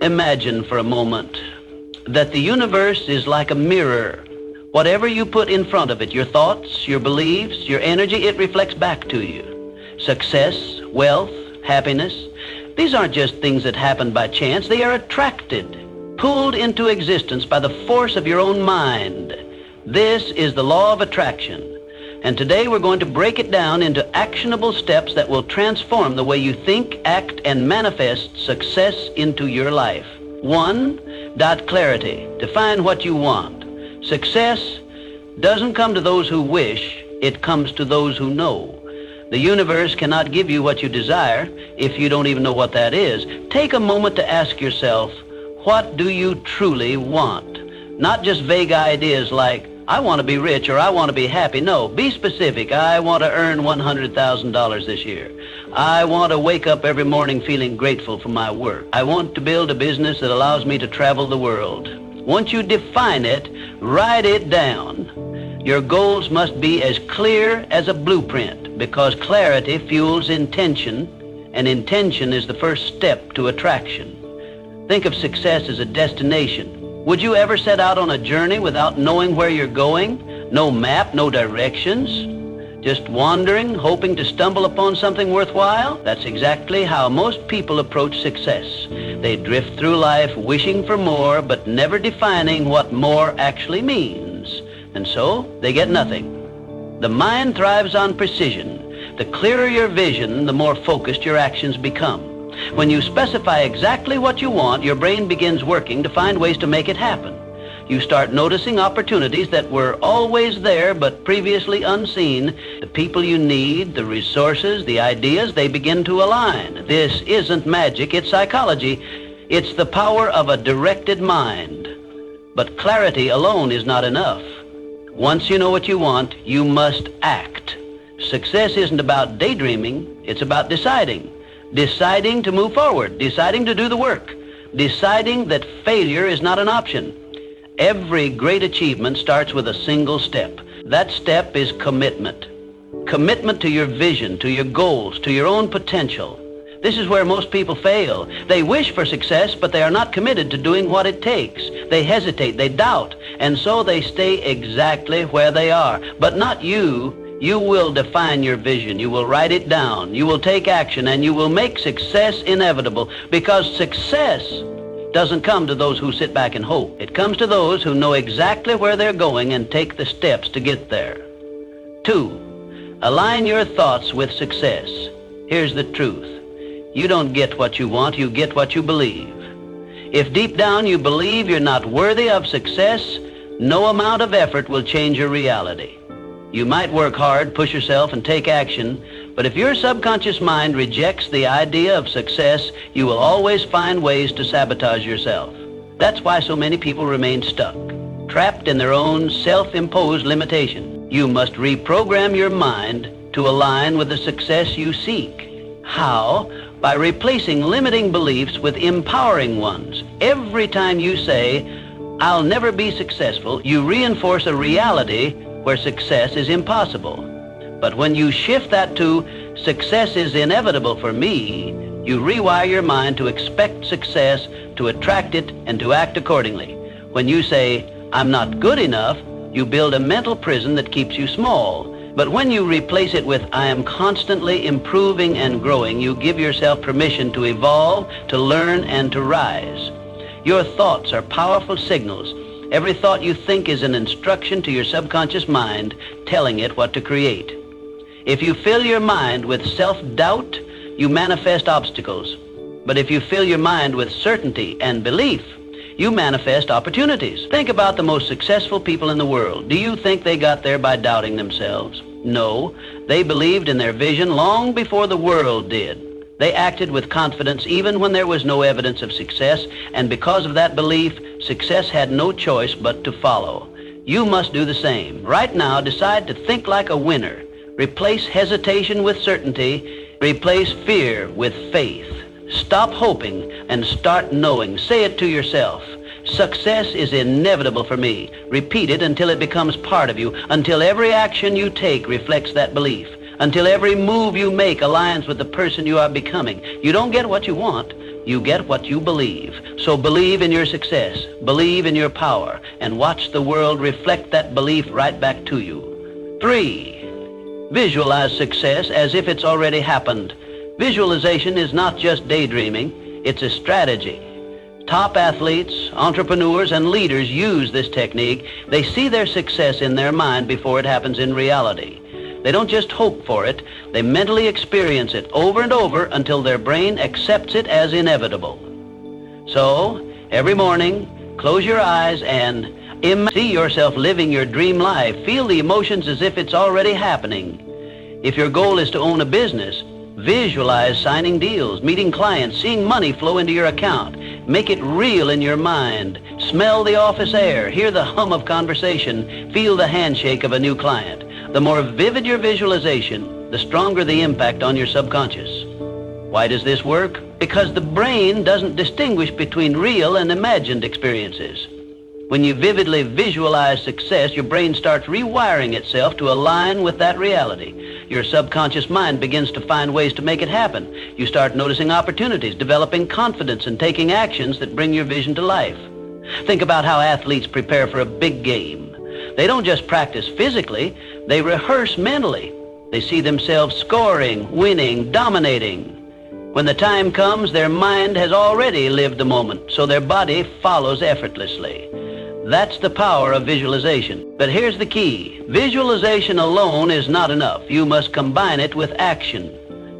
Imagine for a moment that the universe is like a mirror. Whatever you put in front of it, your thoughts, your beliefs, your energy, it reflects back to you. Success, wealth, happiness, these aren't just things that happen by chance. They are attracted, pulled into existence by the force of your own mind. This is the law of attraction. And today we're going to break it down into actionable steps that will transform the way you think, act, and manifest success into your life. 1. Dot clarity. Define what you want. Success doesn't come to those who wish, it comes to those who know. The universe cannot give you what you desire if you don't even know what that is. Take a moment to ask yourself, what do you truly want? Not just vague ideas like, I want to be rich or I want to be happy. No, be specific. I want to earn $100,000 this year. I want to wake up every morning feeling grateful for my work. I want to build a business that allows me to travel the world. Once you define it, write it down. Your goals must be as clear as a blueprint because clarity fuels intention, and intention is the first step to attraction. Think of success as a destination. Would you ever set out on a journey without knowing where you're going? No map, no directions? Just wandering, hoping to stumble upon something worthwhile? That's exactly how most people approach success. They drift through life wishing for more, but never defining what more actually means. And so, they get nothing. The mind thrives on precision. The clearer your vision, the more focused your actions become. When you specify exactly what you want, your brain begins working to find ways to make it happen. You start noticing opportunities that were always there but previously unseen. The people you need, the resources, the ideas, they begin to align. This isn't magic, it's psychology. It's the power of a directed mind. But clarity alone is not enough. Once you know what you want, you must act. Success isn't about daydreaming, it's about deciding. Deciding to move forward, deciding to do the work, deciding that failure is not an option. Every great achievement starts with a single step. That step is commitment. Commitment to your vision, to your goals, to your own potential. This is where most people fail. They wish for success, but they are not committed to doing what it takes. They hesitate, they doubt, and so they stay exactly where they are. But not you. You will define your vision, you will write it down, you will take action, and you will make success inevitable, because success doesn't come to those who sit back and hope. It comes to those who know exactly where they're going and take the steps to get there. 2. Align your thoughts with success. Here's the truth. You don't get what you want, you get what you believe. If deep down you believe you're not worthy of success, no amount of effort will change your reality. You might work hard, push yourself, and take action, but if your subconscious mind rejects the idea of success, you will always find ways to sabotage yourself. That's why so many people remain stuck, trapped in their own self-imposed limitation. You must reprogram your mind to align with the success you seek. How? By replacing limiting beliefs with empowering ones. Every time you say, I'll never be successful, you reinforce a reality where success is impossible. But when you shift that to success is inevitable for me, you rewire your mind to expect success, to attract it, and to act accordingly. When you say, I'm not good enough, you build a mental prison that keeps you small. But when you replace it with, I am constantly improving and growing, you give yourself permission to evolve, to learn, and to rise. Your thoughts are powerful signals. Every thought you think is an instruction to your subconscious mind, telling it what to create. If you fill your mind with self-doubt, you manifest obstacles. But if you fill your mind with certainty and belief, you manifest opportunities. Think about the most successful people in the world. Do you think they got there by doubting themselves? No, they believed in their vision long before the world did. They acted with confidence even when there was no evidence of success, and because of that belief, success had no choice but to follow. You must do the same. Right now, decide to think like a winner. Replace hesitation with certainty. Replace fear with faith. Stop hoping and start knowing. Say it to yourself. Success is inevitable for me. Repeat it until it becomes part of you, until every action you take reflects that belief, until every move you make aligns with the person you are becoming. You don't get what you want, You get what you believe. So believe in your success, believe in your power, and watch the world reflect that belief right back to you. 3, visualize success as if it's already happened. Visualization is not just daydreaming, it's a strategy. Top athletes, entrepreneurs, and leaders use this technique. They see their success in their mind before it happens in reality. They don't just hope for it, they mentally experience it over and over until their brain accepts it as inevitable. So, every morning, close your eyes and see yourself living your dream life. Feel the emotions as if it's already happening. If your goal is to own a business, visualize signing deals, meeting clients, seeing money flow into your account. Make it real in your mind. Smell the office air, hear the hum of conversation, feel the handshake of a new client. The more vivid your visualization, the stronger the impact on your subconscious. Why does this work? Because the brain doesn't distinguish between real and imagined experiences. When you vividly visualize success, your brain starts rewiring itself to align with that reality. Your subconscious mind begins to find ways to make it happen. You start noticing opportunities, developing confidence, and taking actions that bring your vision to life. Think about how athletes prepare for a big game. They don't just practice physically, they rehearse mentally. They see themselves scoring, winning, dominating. When the time comes, their mind has already lived the moment, so their body follows effortlessly. That's the power of visualization. But here's the key. Visualization alone is not enough. You must combine it with action.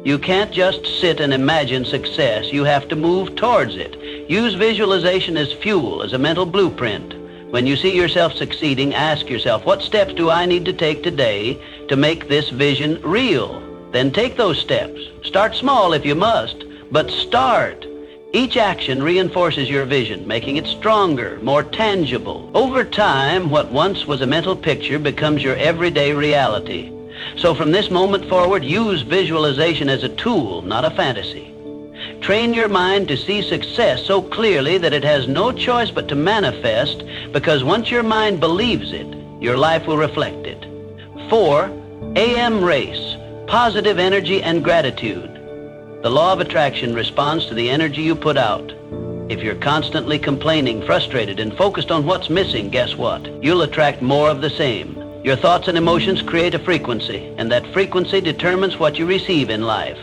You can't just sit and imagine success. You have to move towards it. Use visualization as fuel, as a mental blueprint. When you see yourself succeeding, ask yourself, what steps do I need to take today to make this vision real? Then take those steps. Start small if you must, but start. Each action reinforces your vision, making it stronger, more tangible. Over time, what once was a mental picture becomes your everyday reality. So from this moment forward, use visualization as a tool, not a fantasy. Train your mind to see success so clearly that it has no choice but to manifest, because once your mind believes it, your life will reflect it. 4, AM race, positive energy and gratitude. The law of attraction responds to the energy you put out. If you're constantly complaining, frustrated, and focused on what's missing, guess what? You'll attract more of the same. Your thoughts and emotions create a frequency, and that frequency determines what you receive in life.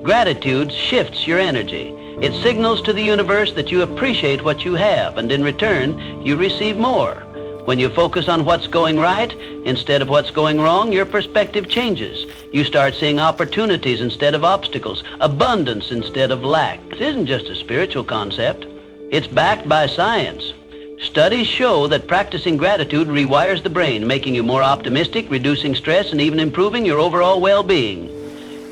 Gratitude shifts your energy. It signals to the universe that you appreciate what you have, and in return, you receive more. When you focus on what's going right instead of what's going wrong, your perspective changes. You start seeing opportunities instead of obstacles, abundance instead of lack. It isn't just a spiritual concept. It's backed by science. Studies show that practicing gratitude rewires the brain, making you more optimistic, reducing stress, and even improving your overall well-being.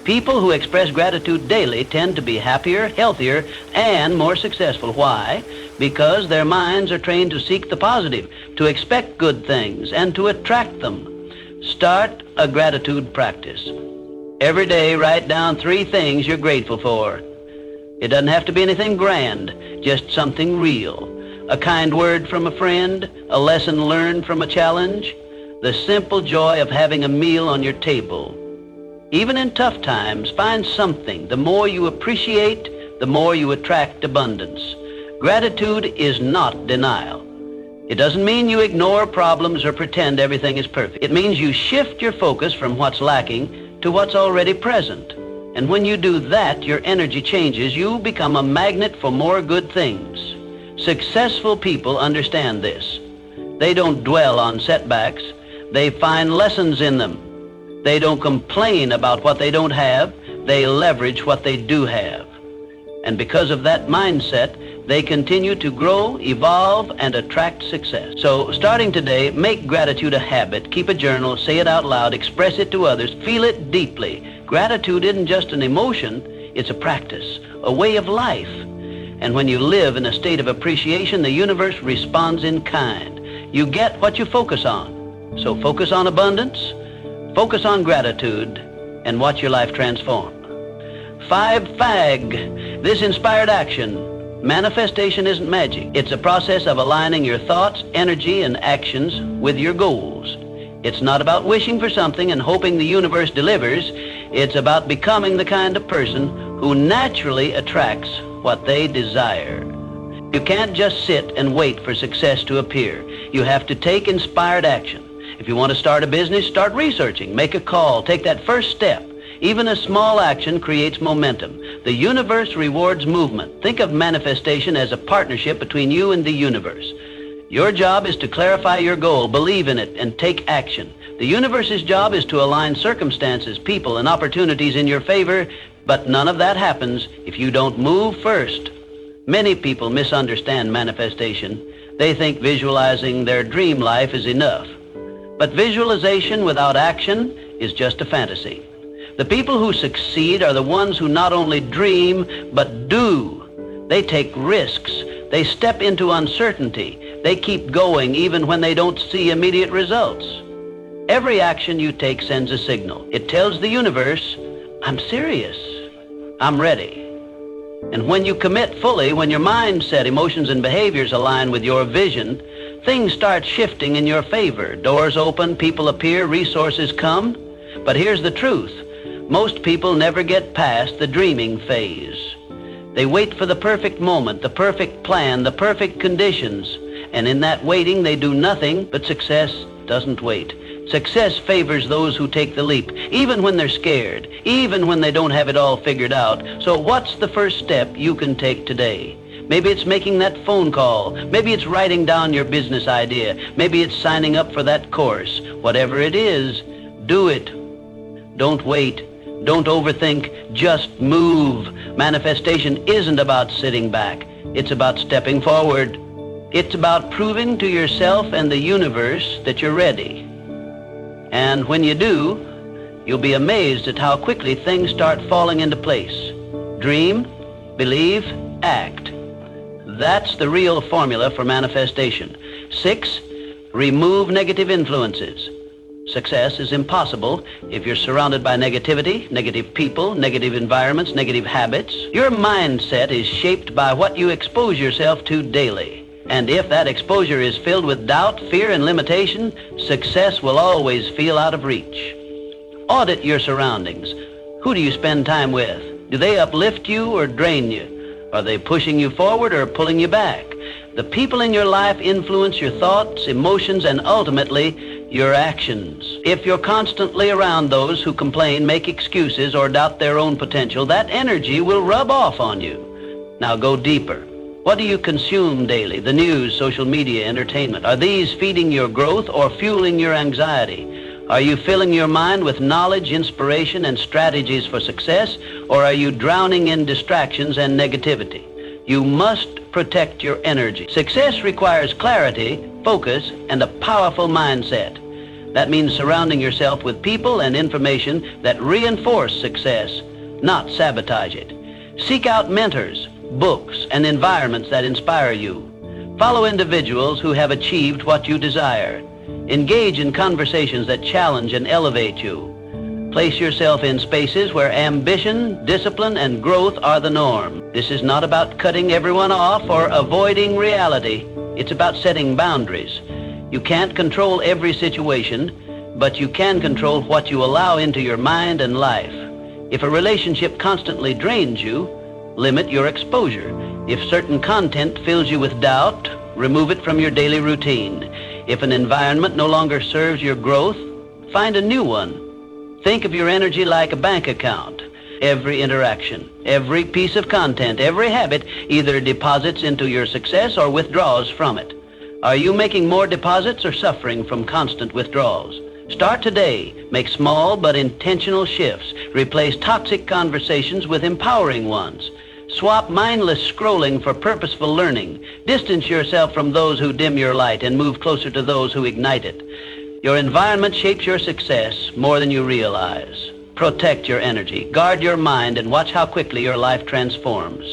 People who express gratitude daily tend to be happier, healthier, and more successful. Why? Because their minds are trained to seek the positive, to expect good things, and to attract them. Start a gratitude practice. Every day, write down 3 things you're grateful for. It doesn't have to be anything grand, just something real. A kind word from a friend, a lesson learned from a challenge, the simple joy of having a meal on your table. Even in tough times, find something. The more you appreciate, the more you attract abundance. Gratitude is not denial. It doesn't mean you ignore problems or pretend everything is perfect. It means you shift your focus from what's lacking to what's already present. And when you do that, your energy changes. You become a magnet for more good things. Successful people understand this. They don't dwell on setbacks. They find lessons in them. They don't complain about what they don't have. They leverage what they do have. And because of that mindset, they continue to grow, evolve, and attract success. So starting today, make gratitude a habit. Keep a journal, say it out loud, express it to others, feel it deeply. Gratitude isn't just an emotion, it's a practice, a way of life. And when you live in a state of appreciation, the universe responds in kind. You get what you focus on. So focus on abundance, focus on gratitude, and watch your life transform. 5, FAG, this inspired action. Manifestation isn't magic. It's a process of aligning your thoughts, energy, and actions with your goals. It's not about wishing for something and hoping the universe delivers. It's about becoming the kind of person who naturally attracts what they desire. You can't just sit and wait for success to appear. You have to take inspired action. If you want to start a business, start researching, make a call, take that first step. Even a small action creates momentum. The universe rewards movement. Think of manifestation as a partnership between you and the universe. Your job is to clarify your goal, believe in it, and take action. The universe's job is to align circumstances, people, and opportunities in your favor, but none of that happens if you don't move first. Many people misunderstand manifestation. They think visualizing their dream life is enough. But visualization without action is just a fantasy. The people who succeed are the ones who not only dream, but do. They take risks. They step into uncertainty. They keep going even when they don't see immediate results. Every action you take sends a signal. It tells the universe, I'm serious. I'm ready. And when you commit fully, when your mindset, emotions, and behaviors align with your vision, things start shifting in your favor. Doors open, people appear, resources come. But here's the truth. Most people never get past the dreaming phase. They wait for the perfect moment, the perfect plan, the perfect conditions. And in that waiting, they do nothing, but success doesn't wait. Success favors those who take the leap, even when they're scared, even when they don't have it all figured out. So what's the first step you can take today? Maybe it's making that phone call. Maybe it's writing down your business idea. Maybe it's signing up for that course. Whatever it is, do it. Don't wait. Don't overthink. Just move. Manifestation isn't about sitting back. It's about stepping forward. It's about proving to yourself and the universe that you're ready. And when you do, you'll be amazed at how quickly things start falling into place. Dream, believe, act. That's the real formula for manifestation. 6, remove negative influences. Success is impossible if you're surrounded by negativity, negative people, negative environments, negative habits. Your mindset is shaped by what you expose yourself to daily. And if that exposure is filled with doubt, fear, and limitation, success will always feel out of reach. Audit your surroundings. Who do you spend time with? Do they uplift you or drain you? Are they pushing you forward or pulling you back? The people in your life influence your thoughts, emotions, and ultimately, your actions. If you're constantly around those who complain, make excuses, or doubt their own potential, that energy will rub off on you. Now go deeper. What do you consume daily? The news, social media, entertainment. Are these feeding your growth or fueling your anxiety? Are you filling your mind with knowledge, inspiration, and strategies for success, or are you drowning in distractions and negativity? You must protect your energy. Success requires clarity, focus, and a powerful mindset. That means surrounding yourself with people and information that reinforce success, not sabotage it. Seek out mentors, books, and environments that inspire you. Follow individuals who have achieved what you desire. Engage in conversations that challenge and elevate you. Place yourself in spaces where ambition, discipline, and growth are the norm. This is not about cutting everyone off or avoiding reality. It's about setting boundaries. You can't control every situation, but you can control what you allow into your mind and life. If a relationship constantly drains you, limit your exposure. If certain content fills you with doubt, remove it from your daily routine. If an environment no longer serves your growth, find a new one. Think of your energy like a bank account. Every interaction, every piece of content, every habit either deposits into your success or withdraws from it. Are you making more deposits or suffering from constant withdrawals? Start today. Make small but intentional shifts. Replace toxic conversations with empowering ones. Swap mindless scrolling for purposeful learning. Distance yourself from those who dim your light and move closer to those who ignite it. Your environment shapes your success more than you realize. Protect your energy. Guard your mind and watch how quickly your life transforms.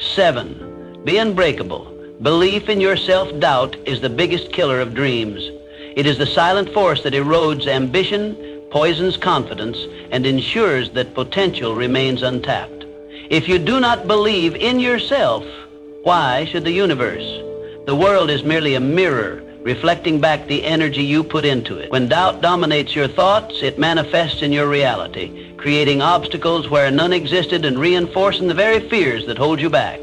7, be unbreakable. Belief in your self-doubt is the biggest killer of dreams. It is the silent force that erodes ambition, poisons confidence, and ensures that potential remains untapped. If you do not believe in yourself, why should the universe? The world is merely a mirror, reflecting back the energy you put into it. When doubt dominates your thoughts, it manifests in your reality, creating obstacles where none existed and reinforcing the very fears that hold you back.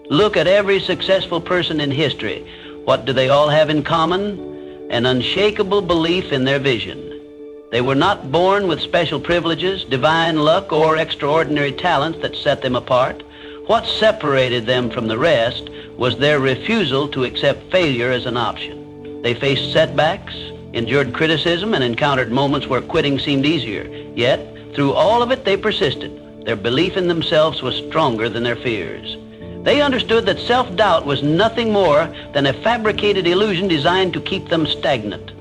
Look at every successful person in history. What do they all have in common? An unshakable belief in their vision. They were not born with special privileges, divine luck, or extraordinary talents that set them apart. What separated them from the rest was their refusal to accept failure as an option. They faced setbacks, endured criticism, and encountered moments where quitting seemed easier. Yet, through all of it, they persisted. Their belief in themselves was stronger than their fears. They understood that self-doubt was nothing more than a fabricated illusion designed to keep them stagnant.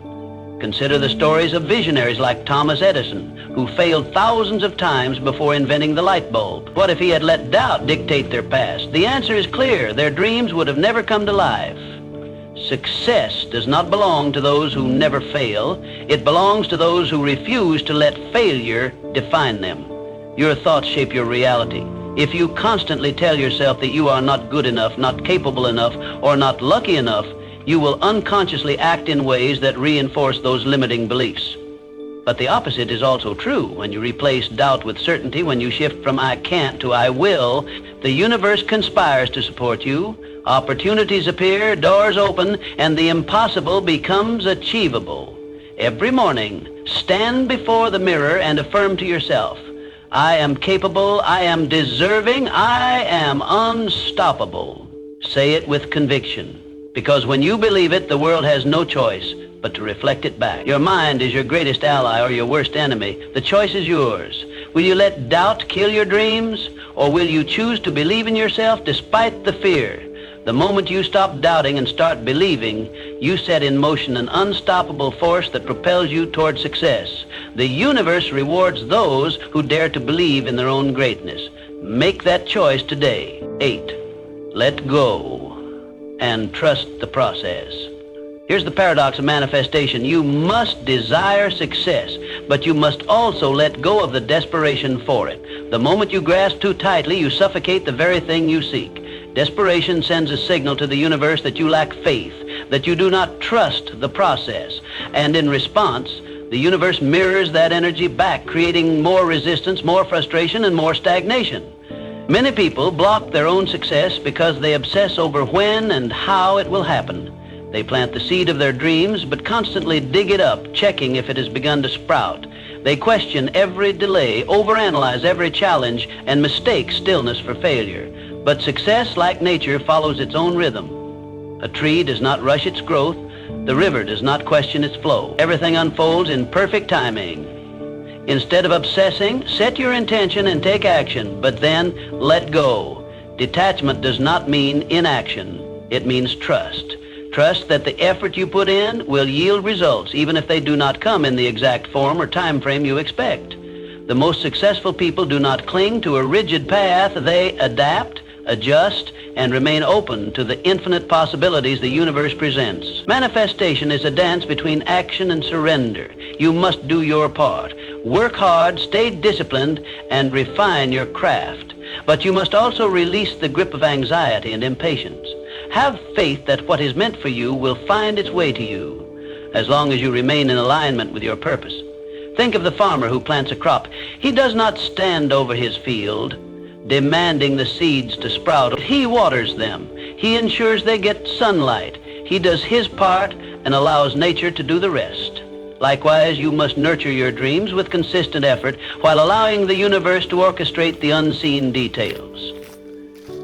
Consider the stories of visionaries like Thomas Edison, who failed thousands of times before inventing the light bulb. What if he had let doubt dictate their past? The answer is clear. Their dreams would have never come to life. Success does not belong to those who never fail. It belongs to those who refuse to let failure define them. Your thoughts shape your reality. If you constantly tell yourself that you are not good enough, not capable enough, or not lucky enough, you will unconsciously act in ways that reinforce those limiting beliefs. But the opposite is also true. When you replace doubt with certainty, when you shift from I can't to I will, the universe conspires to support you. Opportunities appear, doors open, and the impossible becomes achievable. Every morning, stand before the mirror and affirm to yourself, I am capable, I am deserving, I am unstoppable. Say it with conviction. Because when you believe it, the world has no choice but to reflect it back. Your mind is your greatest ally or your worst enemy. The choice is yours. Will you let doubt kill your dreams, or will you choose to believe in yourself despite the fear? The moment you stop doubting and start believing, you set in motion an unstoppable force that propels you toward success. The universe rewards those who dare to believe in their own greatness. Make that choice today. 8. Let go and trust the process. Here's the paradox of manifestation. You must desire success, but you must also let go of the desperation for it. The moment you grasp too tightly, you suffocate the very thing you seek. Desperation sends a signal to the universe that you lack faith, that you do not trust the process. And in response, the universe mirrors that energy back, creating more resistance, more frustration, and more stagnation. Many people block their own success because they obsess over when and how it will happen. They plant the seed of their dreams, but constantly dig it up, checking if it has begun to sprout. They question every delay, overanalyze every challenge, and mistake stillness for failure. But success, like nature, follows its own rhythm. A tree does not rush its growth. The river does not question its flow. Everything unfolds in perfect timing. Instead of obsessing, set your intention and take action, but then let go. Detachment does not mean inaction. It means trust. Trust that the effort you put in will yield results, even if they do not come in the exact form or time frame you expect. The most successful people do not cling to a rigid path. They adapt, adjust, and remain open to the infinite possibilities the universe presents. Manifestation is a dance between action and surrender. You must do your part. Work hard, stay disciplined, and refine your craft. But you must also release the grip of anxiety and impatience. Have faith that what is meant for you will find its way to you, as long as you remain in alignment with your purpose. Think of the farmer who plants a crop. He does not stand over his field, demanding the seeds to sprout. He waters them. He ensures they get sunlight. He does his part and allows nature to do the rest. Likewise, you must nurture your dreams with consistent effort while allowing the universe to orchestrate the unseen details.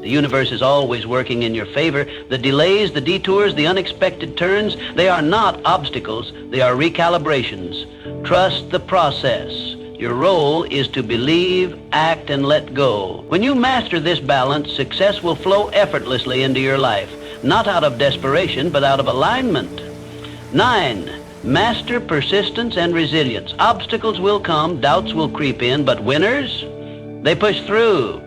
The universe is always working in your favor. The delays, the detours, the unexpected turns, they are not obstacles, they are recalibrations. Trust the process. Your role is to believe, act, and let go. When you master this balance, success will flow effortlessly into your life, not out of desperation, but out of alignment. 9. Master persistence and resilience. Obstacles will come, doubts will creep in, but winners, they push through.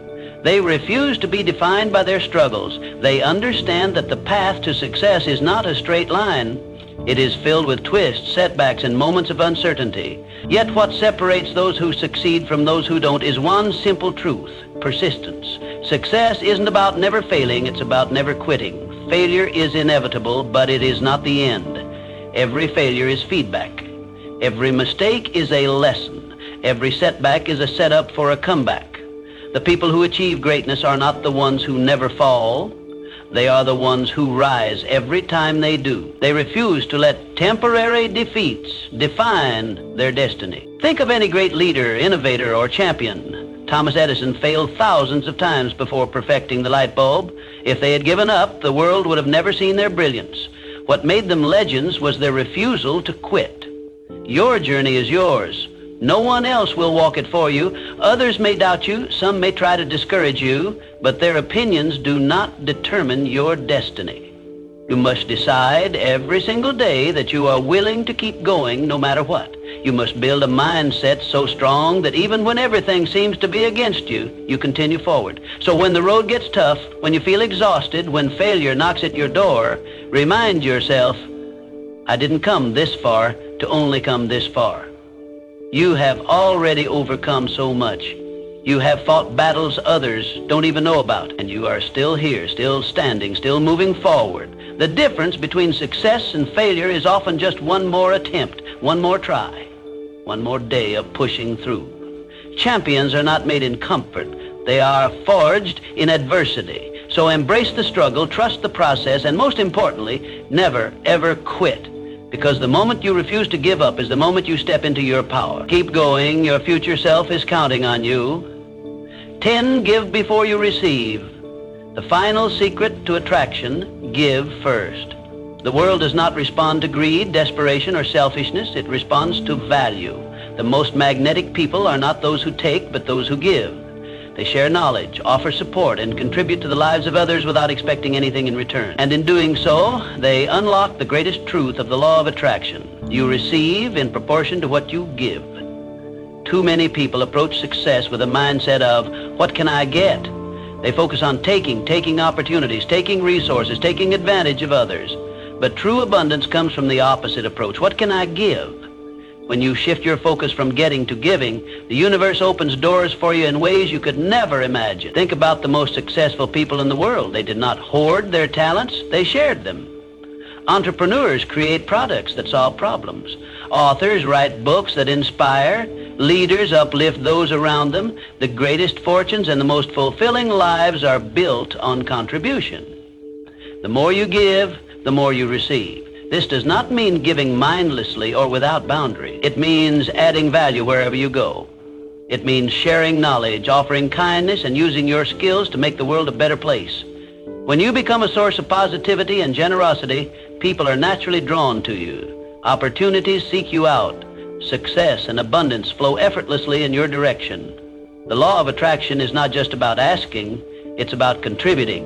They refuse to be defined by their struggles. They understand that the path to success is not a straight line. It is filled with twists, setbacks, and moments of uncertainty. Yet what separates those who succeed from those who don't is one simple truth: persistence. Success isn't about never failing, it's about never quitting. Failure is inevitable, but it is not the end. Every failure is feedback. Every mistake is a lesson. Every setback is a setup for a comeback. The people who achieve greatness are not the ones who never fall. They are the ones who rise every time they do. They refuse to let temporary defeats define their destiny. Think of any great leader, innovator, or champion. Thomas Edison failed thousands of times before perfecting the light bulb. If they had given up, the world would have never seen their brilliance. What made them legends was their refusal to quit. Your journey is yours. No one else will walk it for you. Others may doubt you, some may try to discourage you, but their opinions do not determine your destiny. You must decide every single day that you are willing to keep going no matter what. You must build a mindset so strong that even when everything seems to be against you, you continue forward. So when the road gets tough, when you feel exhausted, when failure knocks at your door, remind yourself, I didn't come this far to only come this far. You have already overcome so much. You have fought battles others don't even know about, and you are still here, still standing, still moving forward. The difference between success and failure is often just one more attempt, one more try, one more day of pushing through. Champions are not made in comfort. They are forged in adversity. So embrace the struggle, trust the process, and most importantly, never, ever quit. Because the moment you refuse to give up is the moment you step into your power. Keep going. Your future self is counting on you. 10, give before you receive. The final secret to attraction, give first. The world does not respond to greed, desperation, or selfishness. It responds to value. The most magnetic people are not those who take, but those who give. They share knowledge, offer support, and contribute to the lives of others without expecting anything in return. And in doing so, they unlock the greatest truth of the law of attraction. You receive in proportion to what you give. Too many people approach success with a mindset of, what can I get? They focus on taking opportunities, taking resources, taking advantage of others. But true abundance comes from the opposite approach. What can I give? When you shift your focus from getting to giving, the universe opens doors for you in ways you could never imagine. Think about the most successful people in the world. They did not hoard their talents, they shared them. Entrepreneurs create products that solve problems. Authors write books that inspire. Leaders uplift those around them. The greatest fortunes and the most fulfilling lives are built on contribution. The more you give, the more you receive. This does not mean giving mindlessly or without boundary. It means adding value wherever you go. It means sharing knowledge, offering kindness, and using your skills to make the world a better place. When you become a source of positivity and generosity, people are naturally drawn to you. Opportunities seek you out. Success and abundance flow effortlessly in your direction. The law of attraction is not just about asking, it's about contributing.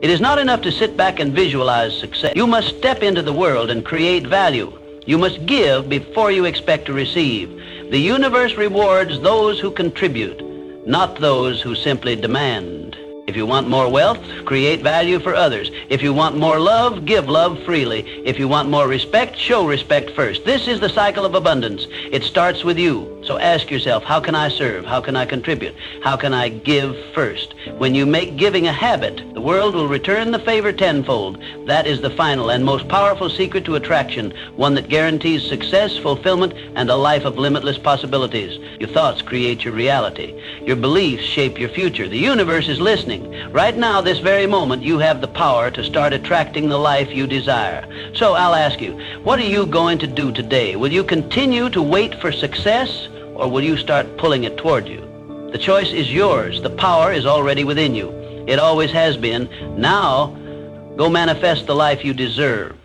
It is not enough to sit back and visualize success. You must step into the world and create value. You must give before you expect to receive. The universe rewards those who contribute, not those who simply demand. If you want more wealth, create value for others. If you want more love, give love freely. If you want more respect, show respect first. This is the cycle of abundance. It starts with you. So ask yourself, how can I serve? How can I contribute? How can I give first? When you make giving a habit, the world will return the favor tenfold. That is the final and most powerful secret to attraction, one that guarantees success, fulfillment, and a life of limitless possibilities. Your thoughts create your reality. Your beliefs shape your future. The universe is listening. Right now, this very moment, you have the power to start attracting the life you desire. So I'll ask you, what are you going to do today? Will you continue to wait for success, or will you start pulling it toward you? The choice is yours. The power is already within you. It always has been. Now, go manifest the life you deserve.